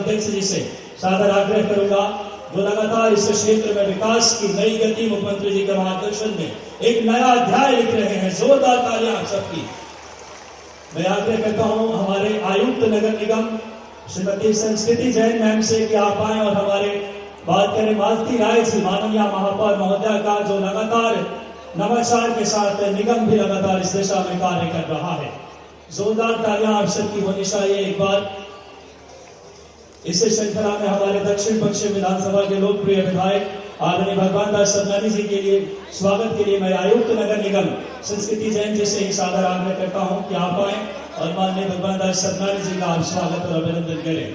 अध्यक्ष जी से सादर आग्रह करूंगा, जो लगातार इस क्षेत्र में विकास की नई गति मुख्यमंत्री जी के मार्गदर्शन में एक नया अध्याय लिख रहे हैं। जोरदार तालियां आप सबकी। मैं आग्रह करता हूं हमारे आयुक्त नगर निगम श्रीमती संस्कृति जैन मैम से कि आप आए और हमारे बात करें मालती राय जी माननीय महापौर महोदय का, जो लगातार नवाचार के साथ निगम भी लगातार इस दिशा में कार्य कर रहा है। जोरदार तालियां आप सबकी होनी चाहिए एक बार। इस श्रृंखला में हमारे दक्षिण पश्चिम विधानसभा के लोकप्रिय विधायक आदरणीय भगवान दास सतनानी जी के लिए स्वागत के लिए मैं आयुक्त नगर निगम संस्कृति जैन जी से ही सादर आग्रह करता हूं कि आप आए और माननीय भगवान दास सतनानी जी का आप स्वागत और अभिनंदन करें।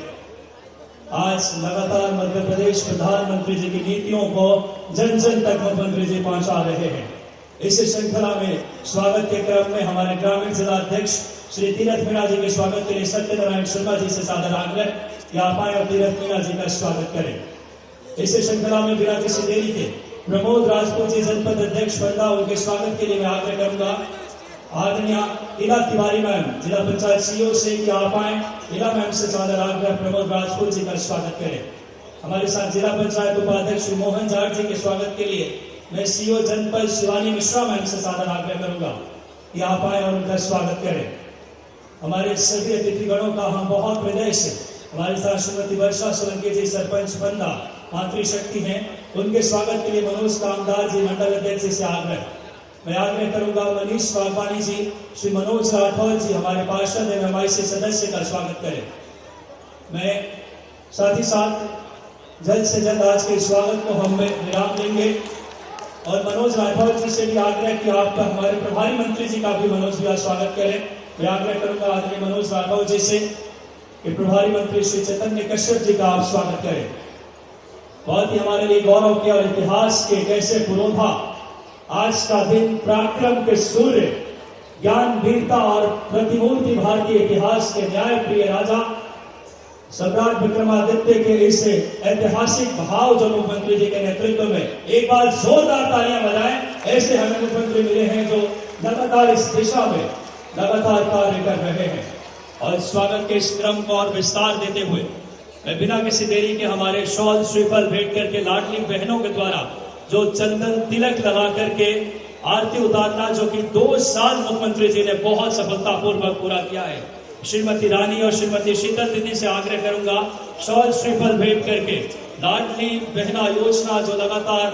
आज लगातार मध्य प्रदेश प्रधानमंत्री जी की नीतियों को जन जन तक मुख्यमंत्री जी पहुंचा रहे हैं। इस श्रृंखला में स्वागत के क्रम में हमारे ग्रामीण जिला अध्यक्ष श्री तीरथ मीणा जी के स्वागत के लिए सत्यनारायण शर्मा जी से सादर आग्रह कि आप आए और तीरथ मीणा जी का स्वागत करें। इस श्रृंखला में बिना किसी देरी के प्रमोद राजपूत जी जनपद अध्यक्ष बंदा, उनके स्वागत के लिए मैं आग्रह करूंगा आदरणीय इला तिवारी मैम जिला पंचायत सीईओ से कि आप आए। इला मैम से सादर आग्रह प्रमोद राजपूत जी का स्वागत करें। हमारे साथ जिला पंचायत उपाध्यक्ष श्री मोहन जाट जी के स्वागत के लिए मैं सीईओ जनपद शिवानी मिश्रा मैम से सादर आग्रह करूंगा कि आप आए और उनका स्वागत करें। हमारे सभी अतिथिगणों का हम बहुत हृदय से, हमारे साथ श्रीमती वर्षा सोलंकी जी सरपंच बंदा मातृशक्ति हैं, उनके स्वागत के लिए मनोज कामदार जी मंडल अध्यक्ष से आग्रह। मैं आग्रह करूंगा मनीष वाघवानी जी, श्री मनोज राठौर जी हमारे पार्षद एमआईसी सदस्य का स्वागत करें। मैं साथ ही साथ जल्द से जल्द आज के स्वागत को हम विराम देंगे और मनोज राठौर जी से भी आग्रह कि आप हमारे प्रभारी मंत्री जी का भी मनोज जी स्वागत करें। मैं आग्रह करूंगा आदरणीय मनोज राठौर जी से कि प्रभारी मंत्री श्री चैतन्य कश्यप जी का आप स्वागत करें। बहुत ही हमारे लिए गौरव के और इतिहास के कैसे पुरोधा आज का दिन पराक्रम के सूर्य, ज्ञान, वीरता और प्रतिमूर्ति भारतीय इतिहास के न्याय प्रिय राजा सम्राट विक्रमादित्य के इस ऐतिहासिक भाव जो मुख्यमंत्री जी के नेतृत्व में एक बार जोरदार तालियां बजाएं। ऐसे हमें मुख्यमंत्री मिले हैं जो लगातार इस दिशा में लगातार कार्य कर रहे हैं। और स्वागत के इस क्रम को और विस्तार देते हुए मैं बिना किसी देरी के हमारे शॉल श्रीफल भेंट करके लाडली बहनों के द्वारा जो चंदन तिलक लगा करके आरती उतारना, जो कि 2 साल मुख्यमंत्री जी ने बहुत सफलतापूर्वक पूरा किया है, श्रीमती रानी और श्रीमती शीतल दीदी से आग्रह करूंगा शॉल श्रीफल भेंट करके लाडली बहना योजना जो लगातार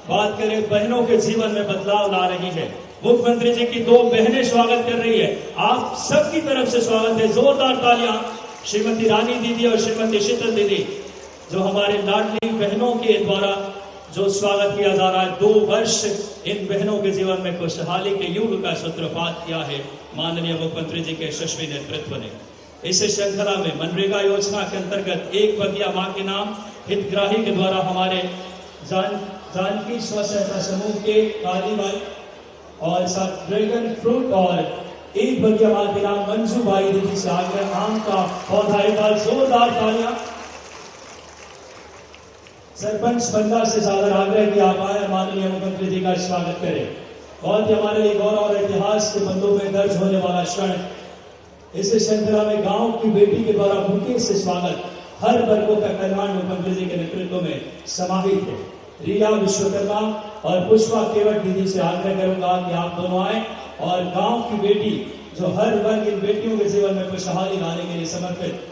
बात करें बहनों के जीवन में बदलाव ला रही है, मुख्यमंत्री जी की 2 बहनें स्वागत कर रही है। आप सबकी तरफ से स्वागत है। जोरदार तालियां श्रीमती रानी दीदी और श्रीमती शीतल दीदी जो हमारे लाडली बहनों के द्वारा जो स्वागत किया जा रहा है। 2 वर्ष इन बहनों के जीवन में खुशहाली के युग का सूत्रपात किया है माननीय मुख्यमंत्री जी के यशस्वी नेतृत्व ने। इस श्रृंखला में मनरेगा योजना के अंतर्गत एक बगिया मां के नाम हितग्राही के द्वारा हमारे जानकी स्व सहायता समूह के कालीबाई और साथ ड्रैगन फ्रूट और एक बगिया मां के नाम मंजू बाई दीदी से आग्रह आम का पौधा। एक बार जोरदार तालियां। सरपंच बंदा से सादर आग्रह कि आप आए माननीय मुख्यमंत्री जी का स्वागत करें। बहुत ही हमारे लिए गौरव और इतिहास के पन्नों में दर्ज होने वाला क्षण। इस श्रृंखला में गांव की बेटी के द्वारा बुके से स्वागत, हर वर्गों का कल्याण मुख्यमंत्री जी के नेतृत्व में समाहित है। रिया विश्वकर्मा और पुष्पा केवट दीदी से आग्रह करूंगा कि आप दोनों आए और गांव की बेटी जो हर वर्ग इन बेटियों के जीवन में खुशहाली लाने के लिए समर्पित।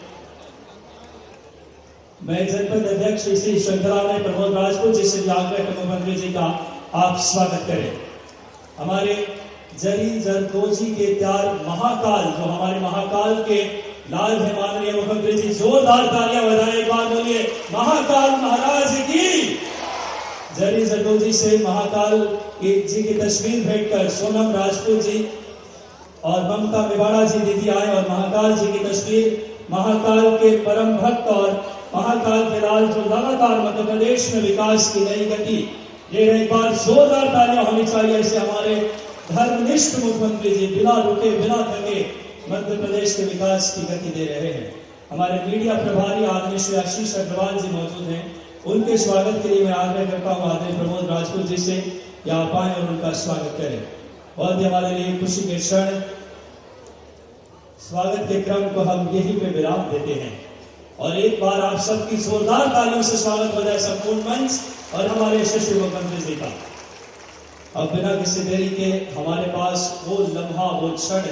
मैं जनपद अध्यक्ष इसी श्रृंखला में प्रमोद राजपूत जी से भी आग्रह मुख्यमंत्री जी का आप स्वागत करें। हमारे जरी जरदोजी के त्यार महाकाल जो हमारे महाकाल के लाल है माननीय मुख्यमंत्री जी, जोरदार तालियां बजाएं। एक बार बोलिए महाकाल महाराज की। जरी जरदोजी से महाकाल जी की तस्वीर भेंटकर सोनम राजपूत जी और ममता मेवाड़ा जी दीदी आए और महाकाल जी की तस्वीर महाकाल के परम भक्त और महाकाल के लाल जो लगातार मध्य प्रदेश में विकास की नई गति दे रहे। एक बार जोरदार तालियां होनी चाहिए। ऐसे हमारे धर्मनिष्ठ मुख्यमंत्री जी बिना रुके बिना थके मध्य प्रदेश के विकास की गति दे रहे हैं। हमारे मीडिया प्रभारी आदरणीय श्री आशीष अग्रवाल जी मौजूद हैं, उनके स्वागत के लिए मैं आग्रह करता हूँ आदरणीय प्रमोद राजपूत जी से कि आप आए और उनका स्वागत करें। बहुत ही हमारे लिए खुशी के क्षण। स्वागत के क्रम को हम यहीं पे विराम देते हैं। और एक बार आप सबकी जोरदार तालियों से स्वागत हो जाए संपूर्ण मंच और हमारे यशस्वी मुख्यमंत्री जी का। अब बिना किसी देरी के हमारे पास वो लम्हा, वो क्षण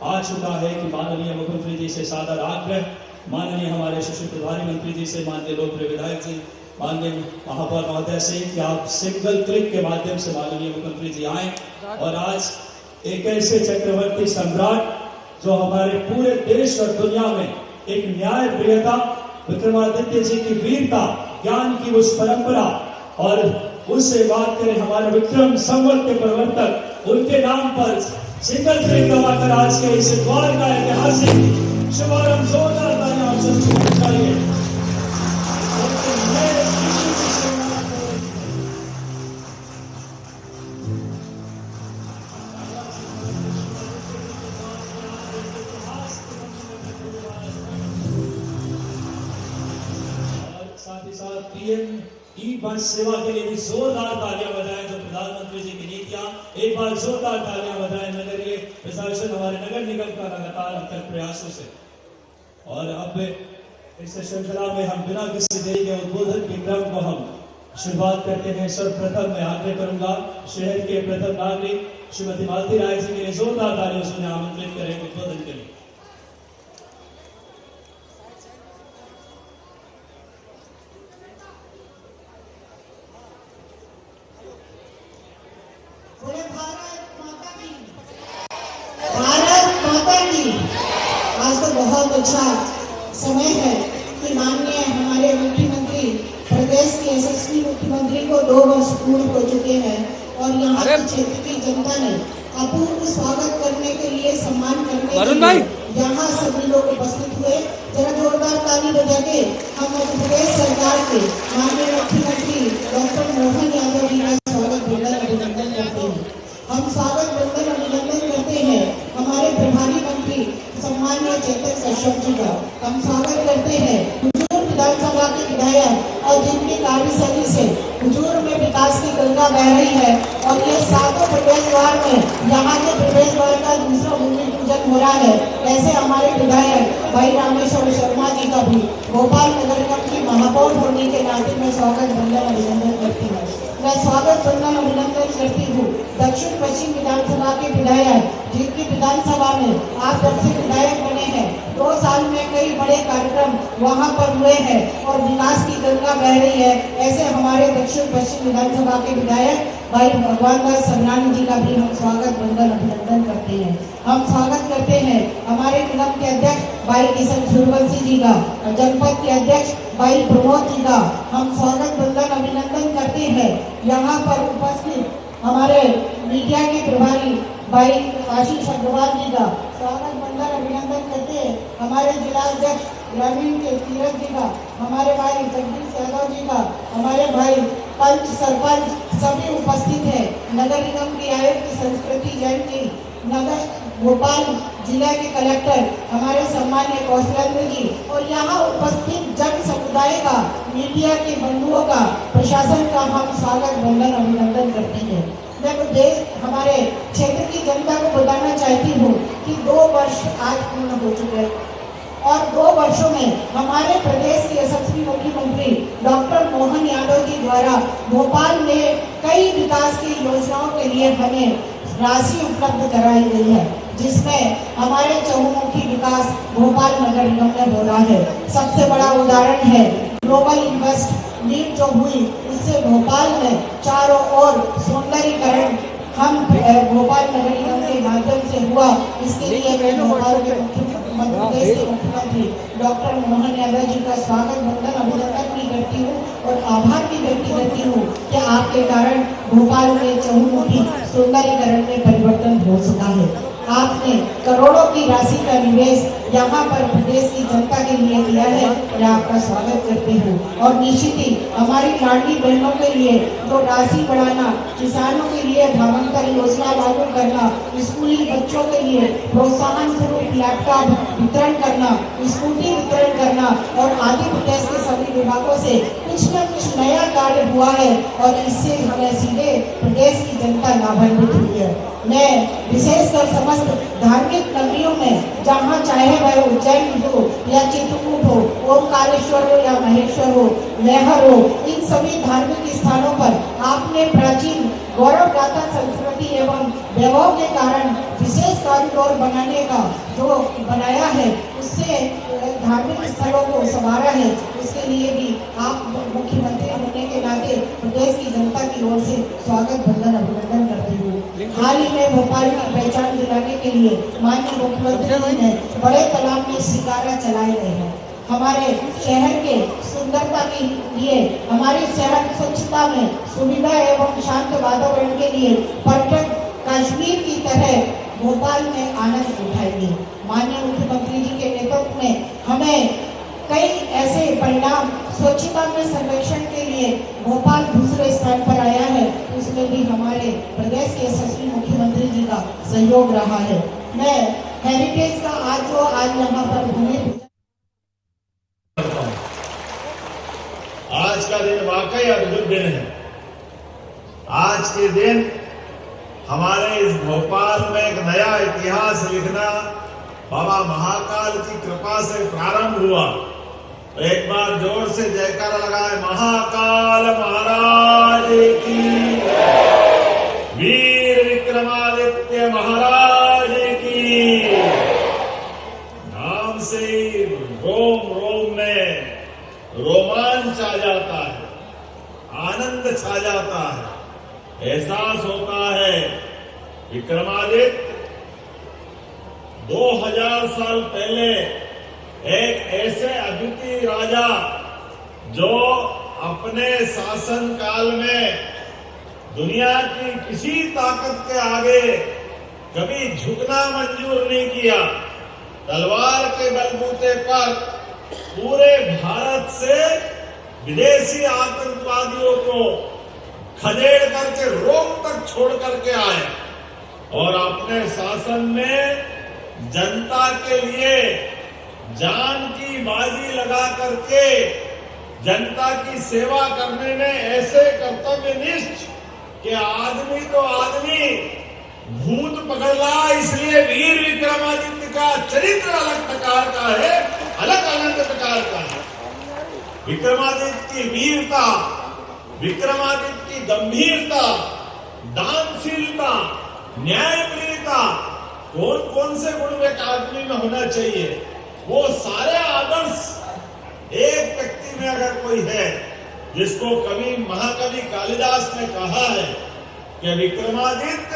आ चुका है कि माननीय मुख्यमंत्री जी से सादर आग्रह, माननीय हमारे यशस्वी प्रभारी मंत्री जी से, माननीय लोकप्रिय विधायक जी, माननीय महापौर महोदय से, कि आप सिंगल क्लिक के माध्यम से माननीय मुख्यमंत्री जी आए और आज एक ऐसे चक्रवर्ती सम्राट जो हमारे पूरे देश और दुनिया में एक न्याय प्रियता, विक्रमादित्य जी की वीरता, ज्ञान की उस परंपरा, और उससे बात करें हमारे विक्रम संवत के प्रवर्तक, उनके नाम पर सिंगल क्लिक दबाकर आज के इस द्वार का ऐतिहासिक शुभारंभ जोरदार तालियां आप सबसे होनी चाहिए। साथ ही साथ पीएम ई बस सेवा के लिए भी जोरदार तालियां बजाएं, जो प्रधानमंत्री जी की नीतियां, एक बार जोरदार तालियां बजाएं नगरीय प्रशासन, हमारे नगर निगम का लगातार अथक प्रयासों से। और अब इस श्रृंखला में हम बिना किसी देरी के उद्बोधन के क्रम को हम शुरुआत करते हैं। सर्वप्रथम मैं आग्रह करूंगा शहर के प्रथम नागरिक श्रीमती मालती राय जी के जोरदार तालियों से आमंत्रित करें उद्बोधन के लिए। आज तो बहुत अच्छा समय है कि माननीय हमारे मुख्यमंत्री, प्रदेश के यशस्वी मुख्यमंत्री को 2 वर्ष पूर्ण हो चुके हैं और यहाँ के क्षेत्र की जनता ने अपूर्व स्वागत करने के लिए, सम्मान करने के लिए यहाँ सभी लोग उपस्थित हुए। जरा जोरदार ताली बजा के हम मध्य प्रदेश सरकार के माननीय मुख्यमंत्री डॉक्टर मोहन यादव जी का स्वागत वंदन अभिनंदन करते हैं। हम स्वागत वंदन अभिनंदन करते हैं हमारे प्रभारी मंत्री सम्माननीय चेतन कश्यप जी का। हम स्वागत करते हैं हुजूर विधानसभा के विधायक और जिनकी कार्यशैली से हुजूर में विकास की गंगा बह रही है और ये 7 प्रवेश द्वार में यहाँ के प्रवेश द्वार का दूसरा भूमि पूजन हो रहा है। ऐसे हमारे विधायक भाई रामेश्वर शर्मा जी का भी भोपाल नगर निगम की महापौर होने के नाते में स्वागत वंदन अभिनंदन करती हूँ। मैं स्वागत वंदन अभिनंदन करती हूँ दक्षिण पश्चिम विधानसभा के विधायक, जिनकी विधानसभा में आप जब से विधायक बने हैं 2 साल में कई बड़े कार्यक्रम वहाँ पर हुए हैं और विकास की गंगा बह रही है। ऐसे हमारे दक्षिण पश्चिम विधानसभा के विधायक भाई भगवान दास सगरानी जी का भी हम स्वागत वंदन अभिनंदन करते हैं। हम स्वागत करते हैं हमारे निगम के अध्यक्ष भाई किशन सूर्यवंशी जी का, जनपद के अध्यक्ष भाई प्रमोद जी का हम स्वागत वंदन अभिनंदन करते हैं। यहाँ पर उपस्थित हमारे मीडिया के प्रभारी भाई आशीष अग्रवाल जी का स्वागत वंदन अभिनंदन करते हैं। हमारे जिला अध्यक्ष ग्रामीण के तीरथ जी का, हमारे भाई जगदीश यादव जी का, हमारे भाई पंच सरपंच सभी उपस्थित हैं। नगर निगम की आयुक्त संस्कृति जैन जी, नगर भोपाल जिला के कलेक्टर हमारे सम्मानीय कौशलेंद्र जी और यहाँ उपस्थित जन समुदाय का, मीडिया के बंधुओं का, प्रशासन का हम स्वागत वंदन अभिनंदन करते हैं। मैं देश हमारे क्षेत्र की जनता को बताना चाहती हूँ कि 2 वर्ष आज पूर्ण हो चुके हैं और 2 वर्षों में हमारे प्रदेश के यशस्वी मुख्यमंत्री डॉक्टर मोहन यादव जी द्वारा भोपाल में कई विकास की योजनाओं के लिए हमें राशि उपलब्ध कराई गई है, जिसमें हमारे चहुमुखी विकास भोपाल नगर निगम में हो रहा है। सबसे बड़ा उदाहरण है ग्लोबल इन्वेस्ट मीट जो हुई, इससे भोपाल में चारों ओर सौंदर्यीकरण हम भोपाल नगर निगम के माध्यम से हुआ। इसके लिए मैं भोपाल के मध्य प्रदेश के मुख्यमंत्री डॉक्टर मोहन यादव जी का स्वागत वंदन अभिनंदन भी करती हूँ और आभार भी व्यक्त करती हूँ कि आपके कारण भोपाल में चहुमुखी सौंदर्यीकरण में परिवर्तन हो सका है। आपने करोड़ों की राशि का निवेश यहाँ पर प्रदेश की जनता के लिए किया है। मैं आपका स्वागत करती हूँ और निश्चित ही हमारी लाडली बहनों के लिए जो राशि बढ़ाना, किसानों के लिए भावांतर योजना लागू करना, स्कूली बच्चों के लिए प्रोत्साहन स्वरूप लैपटॉप वितरण करना, स्कूटी वितरण करना और आदि प्रदेश के सभी विभागों से कुछ न कुछ नया कार्य हुआ है और इससे हमें सीधे प्रदेश की जनता लाभान्वित हुई है। मैं विशेषकर समस्त धार्मिक नगरियों में, जहाँ चाहे वह उज्जैन हो या चित्रकूट हो, ओमकारेश्वर हो या महेश्वर हो, लहर हो, इन सभी धार्मिक स्थानों पर आपने प्राचीन गौरव गाथा संस्कृति एवं वैभव के कारण विशेष कॉरिडोर बनाने का जो बनाया है, उससे धार्मिक स्थलों को संवारा है। उसके लिए भी आप मुख्यमंत्री होने के नाते प्रदेश की जनता की ओर से स्वागत वंदन अभिनंदन करती हूँ। हाल ही में भोपाल की पहचान दिलाने के लिए माननीय मुख्यमंत्री जी ने बड़े तालाब में शिकारा चलाए गए हैं। हमारे शहर के सुंदरता के लिए, हमारे शहर स्वच्छता में सुविधा एवं शांत वातावरण के लिए पर्यटक कश्मीर की तरह भोपाल में आनंद उठाएंगे। माननीय मुख्यमंत्री जी के नेतृत्व में हमें कई ऐसे परिणाम स्वच्छता में संरक्षण के लिए भोपाल दूसरे स्थान पर आया है, उसमें भी हमारे प्रदेश के यशस्वी मुख्यमंत्री जी का सहयोग रहा है। मैं हेरिटेज का आज यहाँ पर भूमि आज का दिन वाकई अद्भुत दिन है। आज के दिन हमारे इस भोपाल में एक नया इतिहास लिखना बाबा महाकाल की कृपा से प्रारंभ हुआ। तो एक बार जोर से जयकारा लगाए, महाकाल महाराज की, वीर विक्रमादित्य महाराज की। नाम से ही रोम रोम में रोमांच आ जाता है, आनंद छा जाता है, एहसास होता है। विक्रमादित्य 2000 साल पहले एक ऐसे अद्वितीय राजा जो अपने शासन काल में दुनिया की किसी ताकत के आगे कभी झुकना मंजूर नहीं किया, तलवार के बलबूते पर पूरे भारत से विदेशी आतंकवादियों को खदेड़ करके रोम तक छोड़ करके आए और अपने शासन में जनता के लिए जान की बाजी लगा करके जनता की सेवा करने में ऐसे कर्तव्यनिष्ठ कि आदमी तो आदमी भूत पकड़ ला। इसलिए वीर विक्रमादित्य का चरित्र अलग प्रकार का है, अलग अलग प्रकार का है। विक्रमादित्य की वीरता, विक्रमादित्य की गंभीरता, दानशीलता, न्यायप्रियता, कौन कौन से गुण एक आदमी में होना चाहिए, वो सारे आदर्श एक व्यक्ति में अगर कोई है, जिसको कवि महाकवि कालिदास ने कहा है कि विक्रमादित्य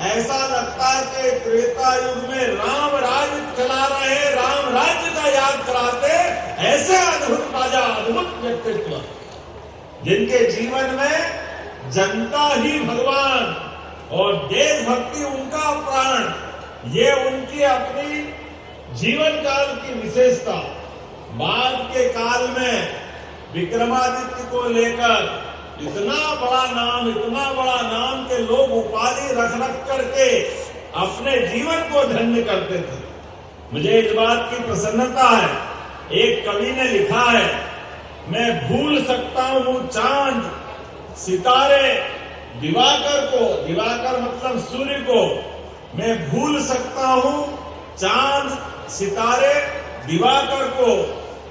ऐसा लगता है कि त्रेता युग में राम राज्य चला रहे, राम राज्य का याद कराते, ऐसे अद्भुत राजा, अद्भुत व्यक्तित्व जिनके जीवन में जनता ही भगवान और देशभक्ति उनका प्राण, ये उनकी अपनी जीवन काल की विशेषता। बाद के काल में विक्रमादित्य को लेकर इतना बड़ा नाम के लोग उपाधि रख करके अपने जीवन को धन्य करते थे। मुझे इस बात की प्रसन्नता है, एक कवि ने लिखा है, मैं भूल सकता हूं चांद सितारे दिवाकर को, दिवाकर मतलब सूर्य को, मैं भूल सकता हूं चांद सितारे दिवाकर को,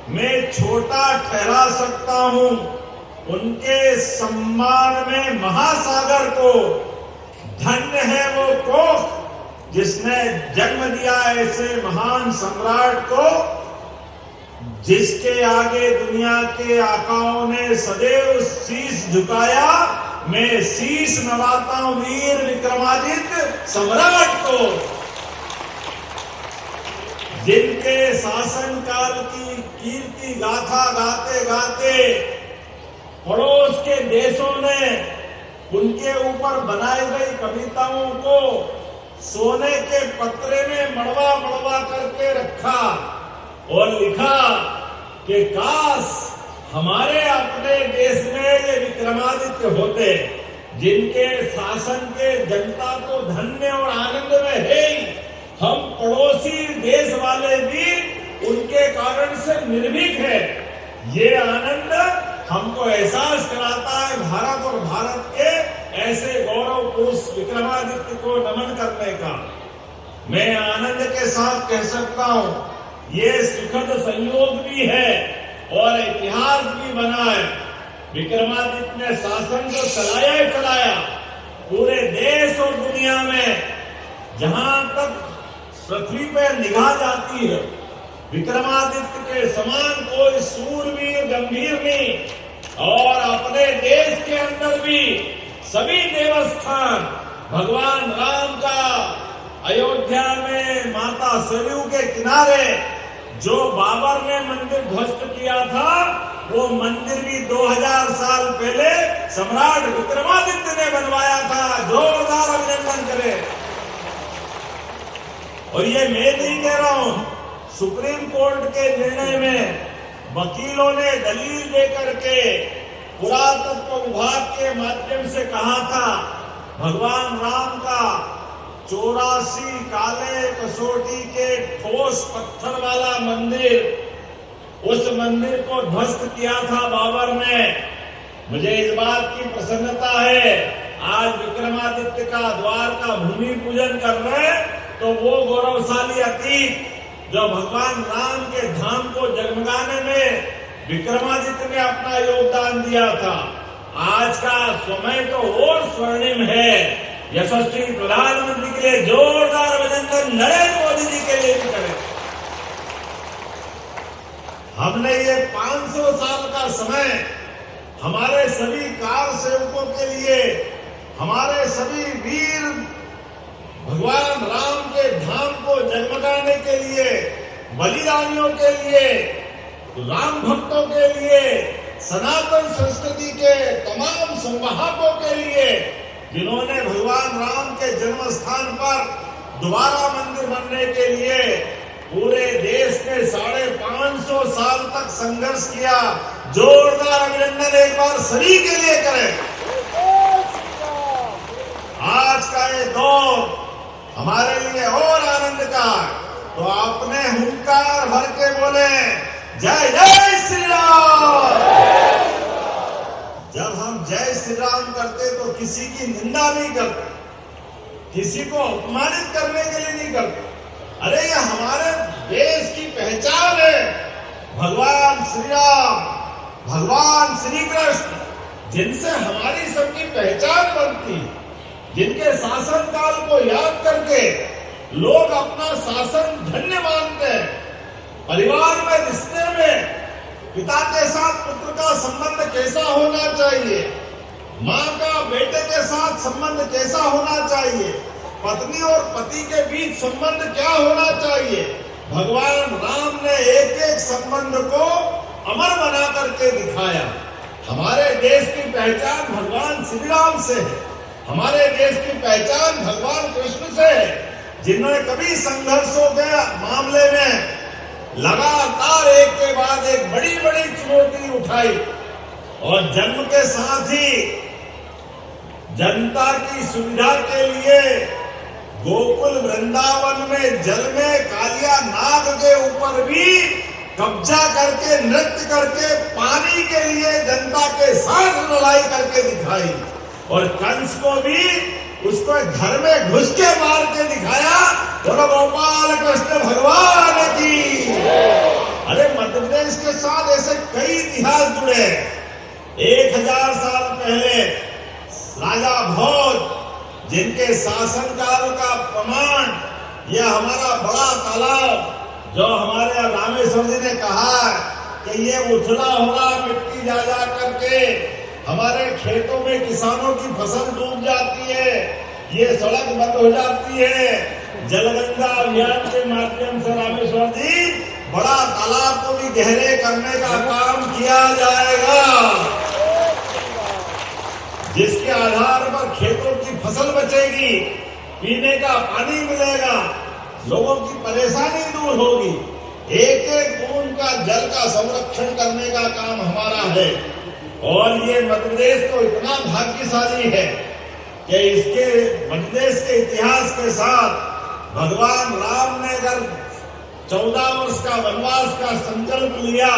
मैं छोटा ठहरा सकता हूं उनके सम्मान में महासागर को। धन्य है वो कोख जिसने जन्म दिया ऐसे महान सम्राट को, जिसके आगे दुनिया के आकाओं ने सदैव शीश झुकाया। मैं शीश नवाता हूं वीर विक्रमादित्य सम्राट को, जिनके शासन काल की कीर्ति गाथा गाते गाते पड़ोस के देशों ने उनके ऊपर बनाई गई कविताओं को सोने के पत्रे में मड़वा मड़वा करके रखा और लिखा कि काश हमारे अपने देश में ये विक्रमादित्य होते, जिनके शासन के जनता तो धन्य और आनंद में है ही, हम पड़ोसी देश वाले भी उनके कारण से निर्भीक है। ये आनंद हमको एहसास कराता है भारत और भारत के ऐसे गौरव पुरुष विक्रमादित्य को नमन करने का। मैं आनंद के साथ कह सकता हूं, ये सुखद संयोग भी है और इतिहास भी बना है। विक्रमादित्य ने शासन को चलाया ही चलाया। पूरे देश और दुनिया में जहां तक पृथ्वी पर निगाह जाती है, विक्रमादित्य के समान कोई सूरवीर गंभीर नहीं। और अपने देश के अंदर भी सभी देवस्थान भगवान राम का अयोध्या में माता सरयू के किनारे जो बाबर ने मंदिर ध्वस्त किया था, वो मंदिर भी 2000 साल पहले सम्राट विक्रमादित्य ने बनवाया था। जोरदार अभिनंदन करें। और ये मैं नहीं कह रहा हूं, सुप्रीम कोर्ट के निर्णय में वकीलों ने दलील देकर के पुरातत्व विभाग के माध्यम से कहा था, भगवान राम का 84 काले कसौटी के ठोस पत्थर वाला मंदिर, उस मंदिर को ध्वस्त किया था बाबर ने। मुझे इस बात की प्रसन्नता है, आज विक्रमादित्य का द्वार का भूमि पूजन कर रहे हैं, तो वो गौरवशाली अतीत जो भगवान राम के धाम को जगमगाने में विक्रमादित्य ने अपना योगदान दिया था, आज का समय तो और स्वर्णिम है। यशस्वी प्रधानमंत्री के लिए जोरदार अभिनंदन नरेंद्र मोदी जी के लिए भी करें। हमने ये 500 साल का समय हमारे सभी कार सेवकों के लिए, हमारे सभी वीर भगवान राम के धाम को जगमगाने के लिए, बलिदानियों के लिए, राम भक्तों के लिए, सनातन संस्कृति के तमाम संवाहकों के लिए, जिन्होंने भगवान राम के जन्म स्थान पर दोबारा मंदिर बनने के लिए पूरे देश में 550 साल तक संघर्ष किया। जोरदार अभिनंदन एक बार सभी के लिए करें। आज का ये दौर हमारे लिए और आनंद का, तो आपने हुंकार भर के बोले जय जय श्री राम। जब हम जय श्री राम करते तो किसी की निंदा नहीं करते, किसी को अपमानित करने के लिए नहीं करते। अरे ये हमारे देश की पहचान है। भगवान श्री राम, भगवान श्री कृष्ण, जिनसे हमारी सबकी पहचान बनती, जिनके शासन काल को याद करके लोग अपना शासन धन्य मानते हैं। परिवार में रिश्ते में पिता के साथ पुत्र का संबंध कैसा होना चाहिए, माँ का बेटे के साथ संबंध कैसा होना चाहिए, पत्नी और पति के बीच संबंध क्या होना चाहिए, भगवान राम ने एक एक संबंध को अमर बना करके दिखाया। हमारे देश की पहचान भगवान श्री राम से है, हमारे देश की पहचान भगवान कृष्ण से है, जिन्होंने कभी संघर्षों के मामले में लगातार एक के बाद एक बड़ी बड़ी चुनौती उठाई और जन्म के साथ ही जनता की सुविधा के लिए गोकुल वृंदावन में जल में कालिया नाग के ऊपर भी कब्जा करके नृत्य करके पानी के लिए जनता के साथ लड़ाई करके दिखाई। और कंस को भी उसको घर में घुस के मार के दिखाया। बोलो गोपाल कृष्ण भगवान की। अरे मध्य प्रदेश के साथ ऐसे कई इतिहास जुड़े। 1000 साल पहले राजा भोज, जिनके शासनकाल का प्रमाण यह हमारा बड़ा तालाब जो हमारे रामेश्वर जी ने कहा कि ये उछला होगा मिट्टी जा जा करके हमारे खेतों में किसानों की फसल डूब जाती है, ये सड़क बंद हो जाती है। जलगंगा अभियान के माध्यम से रामेश्वर जी बड़ा तालाब को भी गहरे करने का काम किया जाएगा, जिसके आधार पर खेतों की फसल बचेगी, पीने का पानी मिलेगा, लोगों की परेशानी दूर होगी। एक एक बूंद का जल का संरक्षण करने का काम हमारा है। और ये मध्य प्रदेश तो इतना भाग्यशाली है कि इसके मध्य प्रदेश के इतिहास के साथ भगवान राम ने अगर 14 वर्ष का वनवास का संकल्प लिया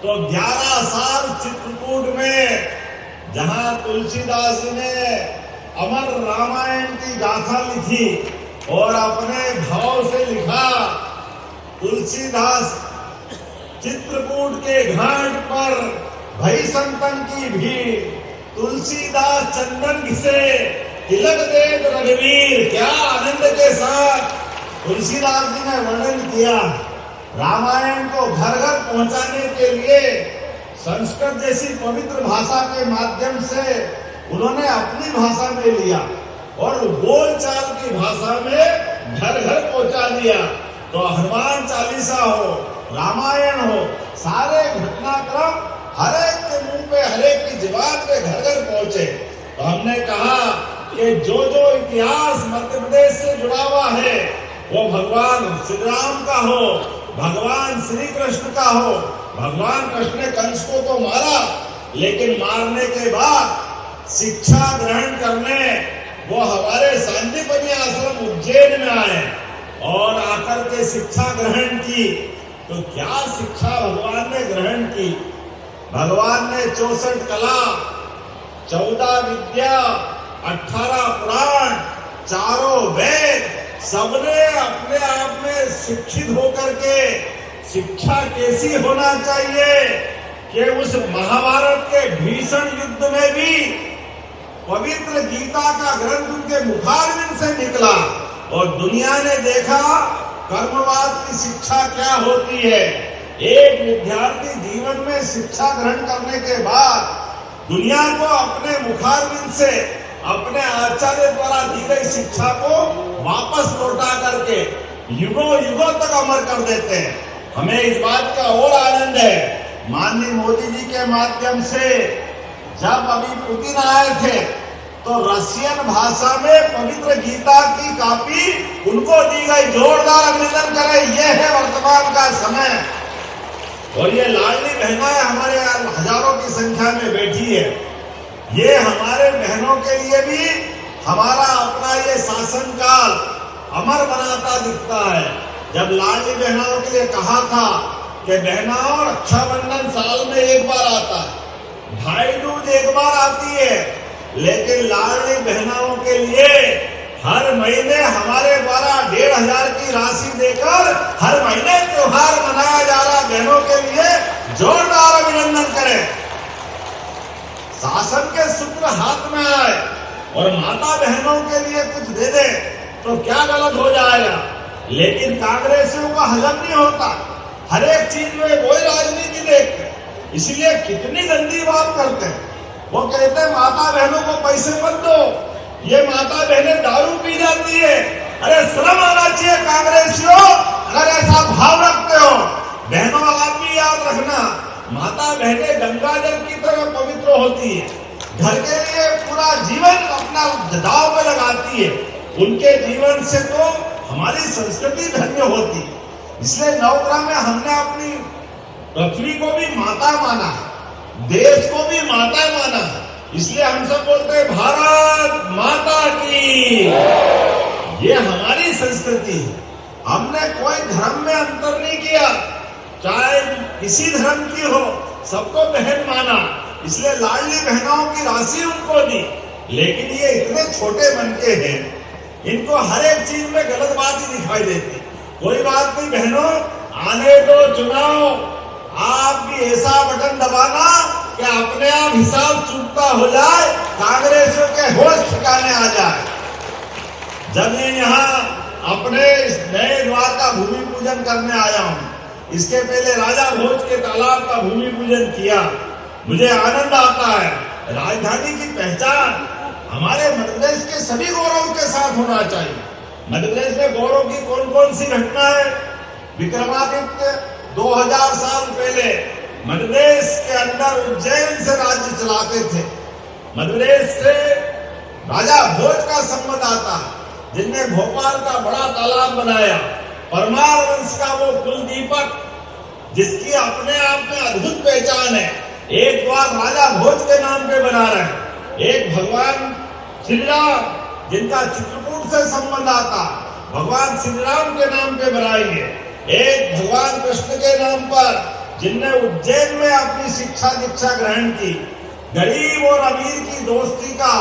तो 11 साल चित्रकूट में, जहां तुलसीदास जी ने अमर रामायण की गाथा लिखी और अपने भाव से लिखा, तुलसीदास चित्रकूट के घाट पर भई संतन की भीड़, तुलसीदास चंदन घिसे तिलक दे रघुवीर। क्या आनंद के साथ तुलसीदास जी ने वर्णन किया। रामायण को घर घर पहुंचाने के लिए संस्कृत जैसी पवित्र भाषा के माध्यम से उन्होंने अपनी भाषा में लिया और बोलचाल की भाषा में घर घर पहुंचा दिया। तो हनुमान चालीसा हो, रामायण हो, सारे घटनाक्रम हर एक के मुंह पे, हर एक की जुबान पे घर घर पहुंचे। तो हमने कहा कि जो जो इतिहास मध्य प्रदेश से जुड़ा हुआ है वो भगवान श्री राम का हो, भगवान श्री कृष्ण का हो। भगवान कृष्ण ने कंस को तो मारा, लेकिन मारने के बाद शिक्षा ग्रहण करने वो हमारे सांदीपनि आश्रम उज्जैन में आए और आकर के शिक्षा ग्रहण की। तो क्या शिक्षा भगवान ने ग्रहण की? भगवान ने 64 कला, 14 विद्या, 18 पुराण, चारों वेद, सबने अपने आप में शिक्षित होकर के शिक्षा कैसी होना चाहिए कि उस महाभारत के भीषण युद्ध में भी पवित्र गीता का ग्रंथ उनके मुखारविंद से निकला और दुनिया ने देखा कर्मवाद की शिक्षा क्या होती है। एक विद्यार्थी जीवन में शिक्षा ग्रहण करने के बाद दुनिया को अपने मुखारविंद से, अपने आचार्य द्वारा दी गई शिक्षा को वापस लौटा करके युगों युगों तक अमर कर देते हैं। हमें इस बात का और आनंद है, माननीय मोदी जी के माध्यम से जब अभी पुतिन आए थे तो रशियन भाषा में पवित्र गीता की कॉपी उनको दी गई। जोरदार अभिनंदन करें, यह है वर्तमान का समय। और ये लाडली बहनाएं हमारे हजारों की संख्या में बैठी है। ये हमारे बहनों के लिए भी हमारा अपना ये शासनकाल अमर बनाता दिखता है। जब लाडली बहनों के लिए कहा था कि बहनाओं रक्षाबंधन साल में एक बार आता है, भाई दूज एक बार आती है, लेकिन लाडली बहनों के लिए हर महीने हमारे द्वारा 1500 की राशि देकर हर महीने त्योहार मनाया जा रहा। बहनों के लिए जोरदार अभिनंदन करें। शासन के सूत्र हाथ में आए और माता बहनों के लिए कुछ दे दे तो क्या गलत हो जाएगा। लेकिन कांग्रेसियों का हजम नहीं होता, हर एक चीज में वही राजनीति देखते, इसलिए कितनी गंदी बात करते हैं। वो कहते हैं माता बहनों को पैसे मत दो, ये माता बहनें दारू पी जाती है। अरे शर्म आना चाहिए कांग्रेसियों, अगर ऐसा भाव रखते हो। बहनों आप भी याद रखना, माता बहनें गंगा जल की तरह पवित्र होती है, घर के लिए पूरा जीवन अपना दांव पे लगाती है। उनके जीवन से तो हमारी संस्कृति धन्य होती। इसलिए नवग्रह में हमने अपनी पृथ्वी को भी माता माना है, देश को भी माता माना है। इसलिए हम सब बोलते हैं भारत माता की। ये हमारी संस्कृति है। हमने कोई धर्म में अंतर नहीं किया, चाहे किसी धर्म की हो, सबको बहन माना। इसलिए लाडली बहनों की राशि उनको दी। लेकिन ये इतने छोटे मन के हैं, इनको हर एक चीज में गलत बात ही दिखाई देती। कोई बात नहीं बहनों, आने दो चुनाव, आप भी ऐसा बटन दबाना कि अपने आप हिसाब चूकता हो जाए, कांग्रेसियों के होश ठिकाने आ जाए। जब मैं यहाँ अपने इस नए द्वार का भूमि पूजन करने आया हूँ, इसके पहले राजा भोज के तालाब का भूमि पूजन किया, मुझे आनंद आता है। राजधानी की पहचान हमारे मध्य प्रदेश के सभी गौरव के साथ होना चाहिए। मध्य प्रदेश में गौरव की कौन कौन सी घटना है? विक्रमादित्य 2000 साल पहले मध्य प्रदेश के अंदर उज्जैन से राज्य चलाते थे। मध्य प्रदेश से राजा भोज का संबंध आता है, जिनने भोपाल का बड़ा तालाब बनाया। परमार वंश का वो कुलदीपक, जिसकी अपने आप में अद्भुत पहचान है, एक द्वार राजा भोज के नाम पे बना रहे हैं। एक भगवान श्री राम, जिनका चित्रकूट से संबंध आता, भगवान श्री राम के नाम पे बनाएंगे। एक भगवान कृष्ण के नाम पर, जिनने उज्जैन में अपनी शिक्षा दीक्षा ग्रहण की। गरीब और अमीर की दोस्ती का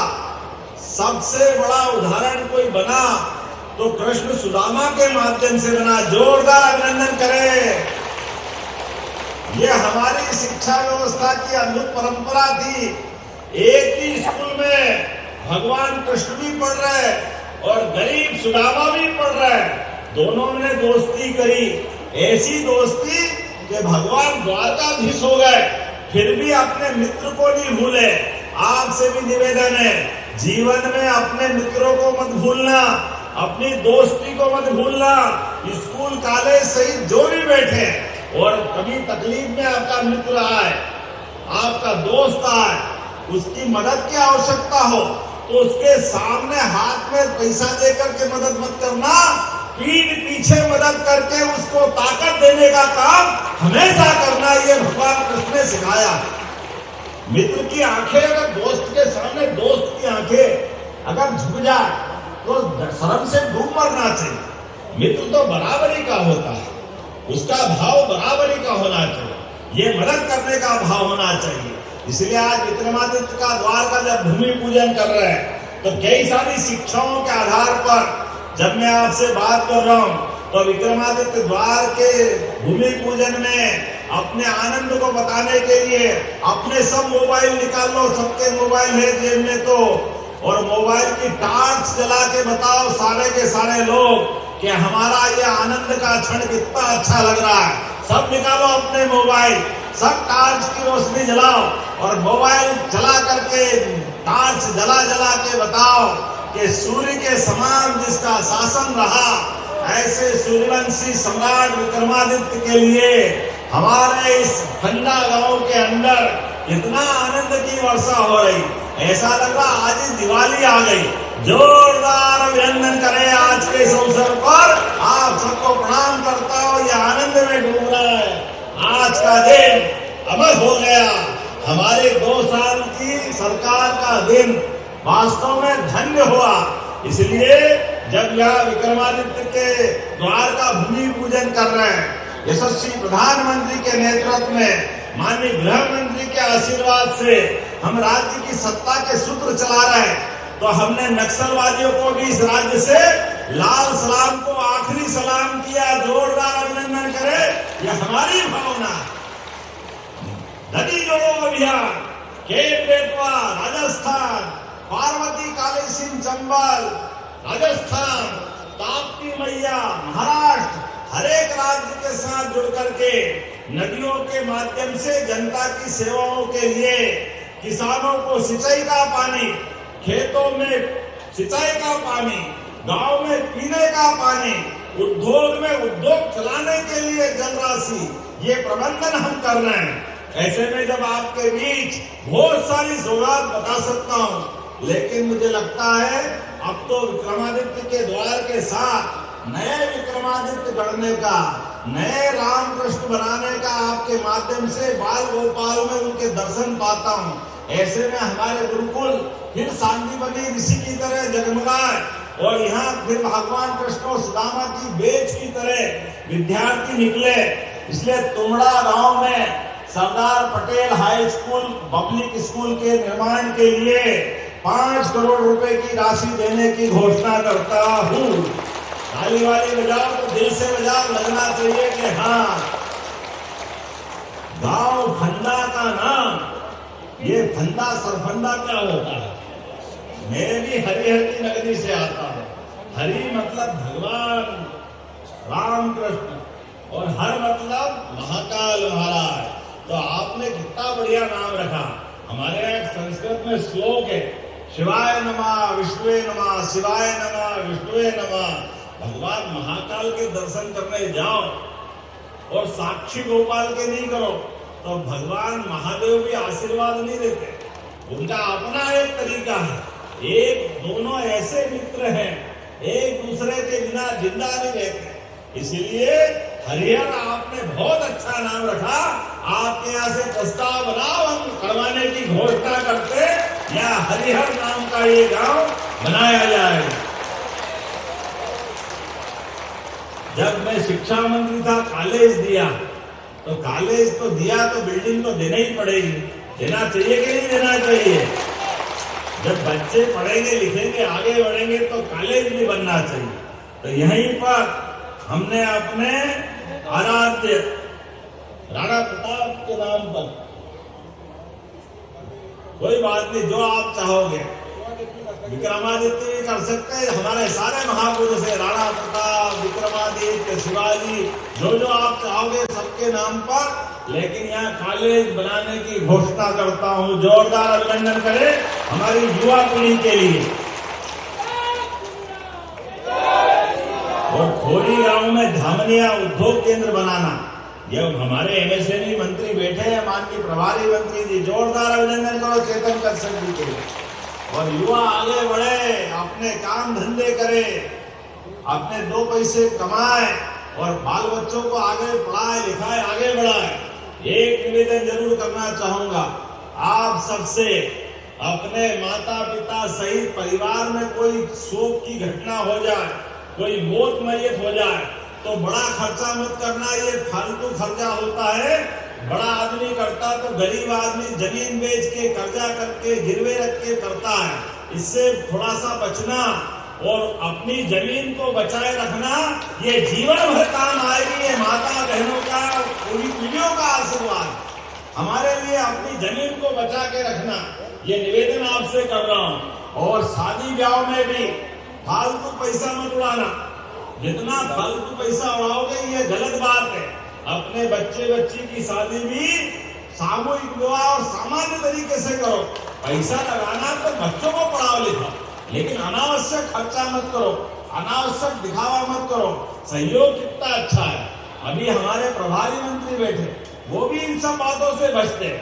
सबसे बड़ा उदाहरण कोई बना तो कृष्ण सुदामा के माध्यम से बना। जोरदार अभिनंदन करें। ये हमारी शिक्षा व्यवस्था की अद्भुत परंपरा थी। एक ही स्कूल में भगवान कृष्ण भी पढ़ रहे और गरीब सुदामा भी पढ़ रहे, दोनों ने दोस्ती करी। ऐसी दोस्ती कि भगवान द्वारकाधीश हो गए, फिर भी अपने मित्र को नहीं भूले। आपसे भी निवेदन है, जीवन में अपने मित्रों को मत भूलना, अपनी दोस्ती को मत भूलना। स्कूल कॉलेज सहित जो भी बैठे और कभी तकलीफ में आपका मित्र आए, आपका दोस्त आए, उसकी मदद की आवश्यकता हो तो उसके सामने हाथ में पैसा देकर के मदद मत करना, पीठ पीछे मदद करके उसको ताकत देने का काम हमेशा करना। ये भगवान कृष्ण ने सिखाया। मित्र की आंखें अगर दोस्त के सामने, दोस्त की आंखें अगर झुक जाए तो शर्म से डूब मरना चाहिए। मित्र तो बराबरी का होता है, उसका भाव बराबरी का होना चाहिए, ये मदद करने का भाव होना चाहिए। इसलिए आज विक्रमादित्य का द्वार का जब भूमि पूजन कर रहे हैं तो कई सारी शिक्षाओं के आधार पर जब मैं आपसे बात कर रहा हूं तो विक्रमादित्य द्वार के भूमि पूजन में अपने आनंद को बताने के लिए अपने सब मोबाइल निकाल लो, सबके मोबाइल है जेब में तो, और मोबाइल की टार्च जला के बताओ सारे के सारे लोग कि हमारा ये आनंद का क्षण कितना अच्छा लग रहा है। सब निकालो अपने मोबाइल, सब टार्च की रोशनी जलाओ और मोबाइल जला करके टार्च जला जला के बताओ कि सूर्य के समान जिसका शासन रहा, ऐसे सूर्यवंशी सम्राट विक्रमादित्य के लिए हमारे इस फंडा गांव के अंदर कितना आनंद की वर्षा हो रही। ऐसा लग रहा आज ही दिवाली आ गई। जोरदार अभिनंदन करें आज के इस अवसर पर। आप सबको प्रणाम करता हूं, ये आनंद में डूब रहा है। आज का दिन अमर हो गया। हमारे 2 साल की सरकार का दिन वास्तव में धन्य हुआ। इसलिए जब यह विक्रमादित्य के द्वार का भूमि पूजन कर रहे हैं, यशस्वी प्रधानमंत्री के नेतृत्व में, माननीय गृह मंत्री के आशीर्वाद से हम राज्य की सत्ता के सूत्र चला रहे हैं, तो हमने नक्सलवादियों को भी इस राज्य से लाल सलाम को आखिरी सलाम किया। जोरदार अभिनंदन करें, यह हमारी भावना। नदी जोड़ो अभियान, केप बेतवा राजस्थान, पार्वती काली सिंह चंबल राजस्थान, ताप्ती मैया महाराष्ट्र, हर एक राज्य के साथ जुड़ करके नदियों के माध्यम से जनता की सेवाओं के लिए, किसानों को सिंचाई का पानी, खेतों में सिंचाई का पानी, गांव में पीने का पानी, उद्योग में उद्योग चलाने के लिए जल राशि, ये प्रबंधन हम कर रहे हैं। ऐसे में जब आपके बीच बहुत सारी सौगात बता सकता हूं, लेकिन मुझे लगता है अब तो विक्रमादित्य के द्वार के साथ नए विक्रमादित्य गढ़ने का, नए रामकृष्ण बनाने का आपके माध्यम से बाल गोपाल में उनके दर्शन पाता हूँ। ऐसे में हमारे गुरुकुल फिर सांदीपनी ऋषि की तरह जगमगाए और यहाँ फिर भगवान कृष्ण और सुदामा की बेच की तरह विद्यार्थी निकले। इसलिए तुमड़ा गांव में Sardar Patel high school public school के निर्माण के लिए 5 करोड़ रुपए की राशि देने की घोषणा करता हूँ। ताली वाली बजाओ तो दिल से बजाओ, लगना चाहिए कि हाँ, गांव फंदा का नाम, ये फंदा सरफंदा क्या होता है। मैं भी हरिहर की नगरी से आता हूँ। हरि मतलब भगवान राम कृष्ण और हर मतलब महाकाल महाराज। तो आपने कितना बढ़िया नाम रखा। हमारे यहाँ संस्कृत में श्लोक है, शिवाय नमः विष्णुवे नमः, शिवाय नमः विष्णुवे नमः। भगवान महाकाल के दर्शन करने जाओ और साक्षी गोपाल के नहीं करो तो भगवान महादेव भी आशीर्वाद नहीं देते। उनका अपना एक तरीका है। एक दोनों ऐसे मित्र हैं, एक दूसरे के बिना जिंदा नहीं रहते। इसलिए हरिहर आपने बहुत अच्छा नाम रखा। आपके यहाँ से प्रस्ताव बनाओ, हम करवाने की घोषणा करते या हरिहर नाम का ये गांव बनाया जाए। जब मैं शिक्षा मंत्री था, कॉलेज दिया तो कॉलेज तो दिया तो बिल्डिंग तो देना ही पड़ेगी। देना चाहिए कि नहीं देना चाहिए। जब बच्चे पढ़ेंगे लिखेंगे आगे बढ़ेंगे तो कॉलेज भी बनना चाहिए। तो यहीं पर हमने अपने आराध्य राणा प्रताप के नाम पर। कोई बात नहीं, जो आप चाहोगे विक्रमादित्य भी कर सकते हैं, हमारे सारे महापुरुष है, राणा प्रताप, विक्रमादित्य, शिवाजी, जो जो आप चाहोगे सबके नाम पर। लेकिन यहाँ कॉलेज बनाने की घोषणा करता हूँ, जोरदार अभिनंदन करें हमारी युवा पीढ़ी के लिए। और खोरी गांव में धामनिया उद्योग केंद्र बनाना, ये हमारे एमएसएमई मंत्री बैठे हैं, माननीय प्रभारी मंत्री जी, जोरदार अभिनंदन करो चेतन कश्यप जी के लिए। और युवा आगे बढ़े, अपने काम धंधे करे, अपने 2 पैसे कमाए और बाल बच्चों को आगे पढ़ाए लिखाए, आगे बढ़ाए। एक निवेदन जरूर करना चाहूंगा आप सबसे, अपने माता पिता सहित परिवार में कोई शोक की घटना हो जाए, कोई मौत मैयत हो जाए तो बड़ा खर्चा मत करना, ये फालतू खर्चा होता है। बड़ा आदमी करता तो गरीब आदमी जमीन बेच के, कर्जा करके, गिरवे रख के करता है। इससे थोड़ा सा बचना और अपनी जमीन को बचाए रखना, ये जीवन भर काम आएगी। ये माता बहनों का, पूरी पीढ़ियों का आशीर्वाद हमारे लिए, अपनी जमीन को बचा के रखना, ये निवेदन आपसे कर रहा हूँ। और शादी ब्याह में भी फालतू पैसा मत उड़ाना, जितना फालतू पैसा उड़ाओगे ये गलत बात है। अपने बच्चे बच्ची की शादी भी सामूहिक विवाह और सामान्य तरीके से करो। पैसा लगाना तो बच्चों को पढ़ाओ लिखाओ, लेकिन अनावश्यक खर्चा मत करो, अनावश्यक दिखावा मत करो। सहयोग कितना अच्छा है, अभी हमारे प्रभारी मंत्री बैठे, वो भी इन सब बातों से बचते हैं।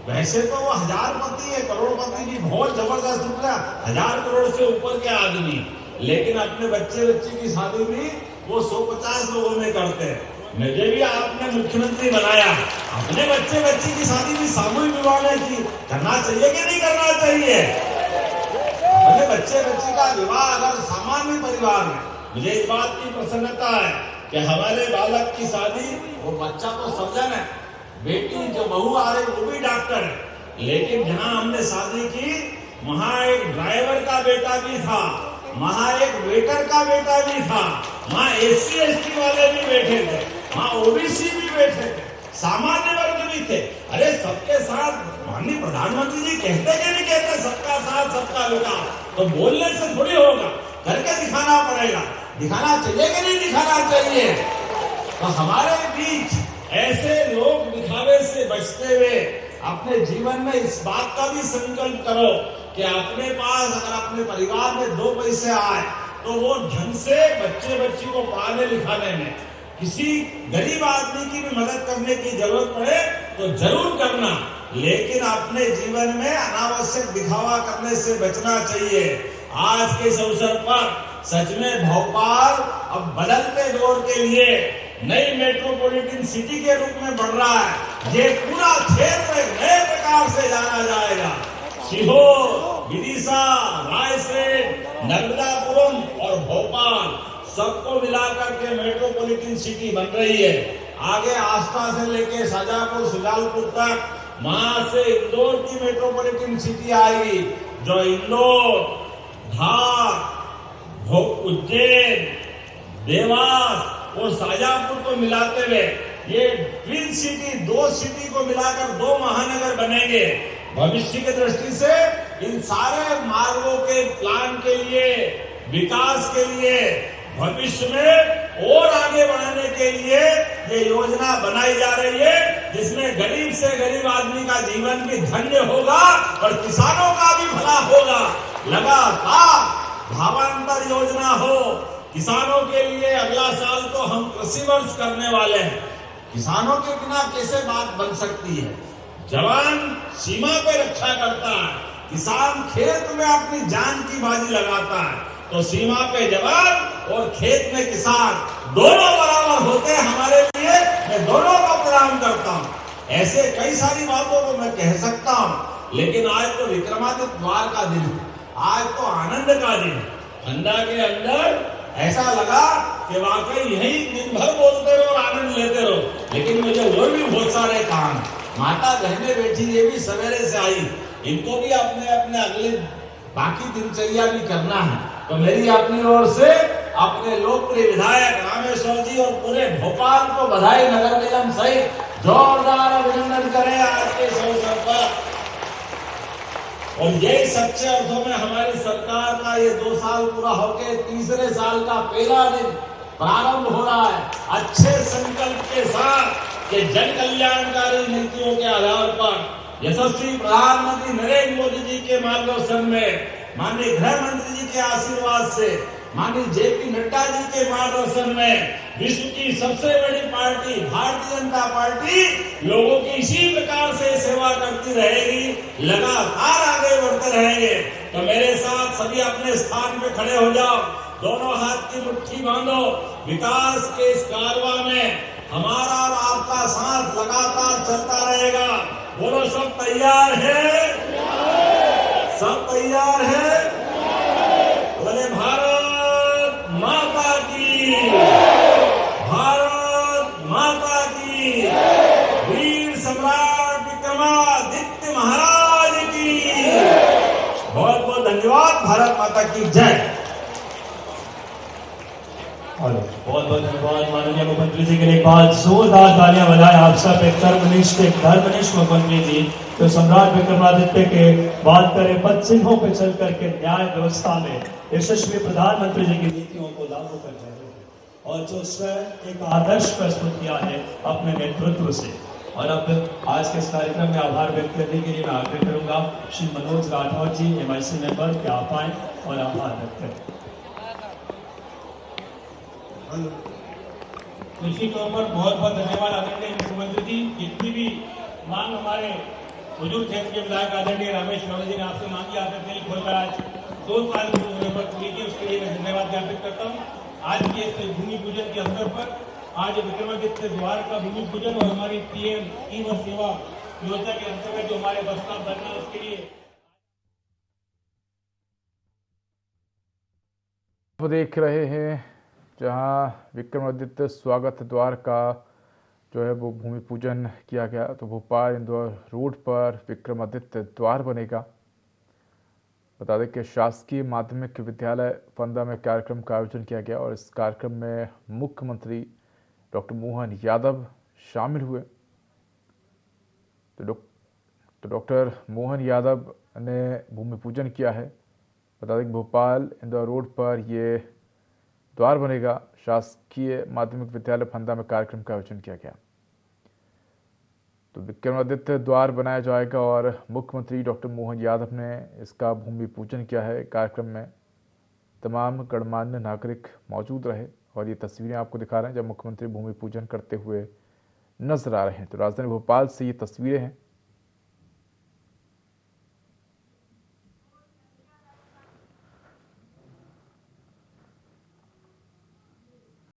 वैसे तो वो हजारपति है, करोड़पति भी बहुत जबरदस्त रुपया, 1000 करोड़ से ऊपर के आदमी, लेकिन अपने बच्चे बच्ची की शादी भी वो 150 लोगों में करते हैं। मुझे भी आपने मुख्यमंत्री बनाया, अपने बच्चे बच्ची की शादी भी सामूहिक विवाह में की, करना चाहिए कि नहीं करना चाहिए? अपने बच्चे बच्ची का विवाह अगर सामान्य परिवार में, मुझे इस बात की प्रसन्नता है कि हमारे बालक की शादी, वो बच्चा तो सर्जन है, बेटी जो बहू आ रही वो भी डॉक्टर है, लेकिन जहां हमने शादी की वहां एक ड्राइवर का बेटा भी था, वहां एक वेटर का बेटा भी था, वहां SC ST वाले भी बैठे थे, वहां OBC भी बैठे थे, सामान्य वर्ग भी थे। अरे सबके साथ माननीय प्रधानमंत्री जी कहते कि नहीं कहते, सबका साथ सबका विकास, तो बोलने से थोड़ी होगा, करके दिखाना पड़ेगा। दिखाना चाहिए कि नहीं दिखाना चाहिए? तो हमारे बीच ऐसे लोग दिखावे से बचते हुए अपने जीवन में इस बात का भी संकल्प करो कि अपने पास अगर अपने परिवार में 2 पैसे आए तो वो ढंग से बच्चे बच्ची को पढ़ाने लिखाने में, किसी गरीब आदमी की भी मदद करने की जरूरत पड़े तो जरूर करना, लेकिन अपने जीवन में अनावश्यक दिखावा करने से बचना चाहिए। आज के इस अवसर पर सच में भोपाल अब बदलते दौर के लिए नई मेट्रोपॉलिटन सिटी के रूप में बढ़ रहा है। ये पूरा क्षेत्र नए प्रकार से जाना जाएगा। सीहोर, विदिशा, रायसेन, नर्मदापुरम और भोपाल सबको मिलाकर के मेट्रोपॉलिटन सिटी बन रही है। आगे आस्था से लेके शाजापुर, सुजालपुर तक, वहां से इंदौर की मेट्रोपॉलिटन सिटी आएगी, जो इंदौर, धार, उज्जैन, देवास और शाजापुर को मिलाते हुए ये ट्विन सिटी, 2 सिटी को मिलाकर 2 महानगर बनेंगे। भविष्य की दृष्टि से इन सारे मार्गों के प्लान के लिए, विकास के लिए, भविष्य में और आगे बढ़ाने के लिए ये योजना बनाई जा रही है, जिसमें गरीब से गरीब आदमी का जीवन भी धन्य होगा और किसानों का भी भला होगा। लगातार भावांतर योजना हो किसानों के लिए। अगला साल तो हम कृषि वर्ष करने वाले हैं। किसानों के बिना कैसे बात बन सकती है? जवान सीमा पे रक्षा करता है, किसान खेत में अपनी जान की बाजी लगाता है, तो सीमा पे जवान और खेत में किसान दोनों बराबर होते हैं हमारे लिए। मैं दोनों का प्रणाम करता हूँ। ऐसे कई सारी बातों को मैं कह सकता हूँ, लेकिन आज तो विक्रमादित्य द्वार का दिन है, आज तो आनंद का दिन है। अंडा के अंदर ऐसा लगा कि वाकई यही दिन भर बोलते रहो और आनंद लेते रहो, लेकिन मुझे और भी बहुत सारे काम। माता बहनें बैठी, ये भी सवेरे से आई, इनको भी अपने अपने अगले बाकी दिनचर्या भी करना है। तो मेरी अपनी ओर से अपने लोकप्रिय विधायक रामेश्वर जी और पूरे भोपाल को बधाई, नगर निगम सहित जोरदार अभिनंदन करें आज के इस अवसर पर। और यही सच्चे अर्थों में हमारी सरकार का ये 2 साल पूरा होकर तीसरे साल का पहला दिन प्रारंभ हो रहा है, अच्छे संकल्प के साथ कि जन कल्याणकारी नीतियों के आधार पर यशस्वी प्रधानमंत्री नरेंद्र मोदी जी के मार्गदर्शन में, माननीय गृह मंत्री जी के आशीर्वाद से, माननीय जेपी नड्डा जी के मार्गदर्शन में विश्व की सबसे बड़ी पार्टी भारतीय जनता पार्टी लोगों की इसी प्रकार से सेवा करती रहेगी, लगातार आगे बढ़ते रहेंगे। तो मेरे साथ सभी अपने स्थान पे खड़े हो जाओ, दोनों हाथ की मुट्ठी बांधो। विकास के इस कारवां में हमारा और आपका साथ लगातार चलता रहेगा। बोलो, सब तैयार है? सब तैयार है? बोले भारत माता की, भारत माता की, वीर सम्राट विक्रमादित्य महाराज की बहुत बहुत धन्यवाद। भारत माता की जय। और बहुत बहुत धन्यवाद माननीय मुख्यमंत्री जी के लिए एक बार जोरदार तालियां बजाएं आप सब। एक कर्मनिष्ठ, एक धर्मनिष्ठ मुख्यमंत्री जी जो सम्राट विक्रमादित्य के बात करें पद चिन्हों पर चल करके न्याय व्यवस्था में यशस्वी प्रधानमंत्री जी की नीतियों को लागू कर रहे हैं और जो स्वयं एक आदर्श प्रस्तुत किया है अपने नेतृत्व से। और अब आज के इस कार्यक्रम में आभार व्यक्त करने के लिए मैं आग्रह करूंगा श्री मनोज राठौर जी, MIC मेंबर, के आप आए और आभार व्यक्त करें। कृषि के ऊपर बहुत बहुत धन्यवाद आदरणीय मुख्यमंत्री जी। जितनी भी मांग हमारे बुजुर्ग क्षेत्र के विधायक आदरणीय रमेश रावल जी ने आपसे मांगी, आपने दिल खोलकर आज 2 साल की उम्र पर पूरी की, उसके लिए मैं धन्यवाद ज्ञापित करता हूँ। आज के इस भूमि पूजन के अवसर पर आज विक्रमादित्य द्वार का भूमि पूजन और हमारी PM ई-बस सेवा योजना के अंतर्गत जो हमारे बस स्टॉप बनना है उसके लिए वो देख रहे हैं जहां विक्रमादित्य स्वागत द्वार का जो है वो भूमि पूजन किया गया। तो भोपाल इंदौर रोड पर विक्रमादित्य द्वार बनेगा। बता दें कि शासकीय माध्यमिक विद्यालय फंदा में कार्यक्रम का आयोजन किया गया और इस कार्यक्रम में मुख्यमंत्री डॉक्टर मोहन यादव शामिल हुए। तो डॉक्टर मोहन यादव ने भूमि पूजन किया है। बता दें कि भोपाल इंदौर रोड पर ये द्वार बनेगा। शासकीय माध्यमिक विद्यालय फंदा में कार्यक्रम का आयोजन किया गया। तो विक्रमादित्य द्वार बनाया जाएगा और मुख्यमंत्री डॉक्टर मोहन यादव ने इसका भूमि पूजन किया है। कार्यक्रम में तमाम गणमान्य नागरिक मौजूद रहे और ये तस्वीरें आपको दिखा रहे हैं जब मुख्यमंत्री भूमि पूजन करते हुए नजर आ रहे हैं। तो राजधानी भोपाल से ये तस्वीरें हैं।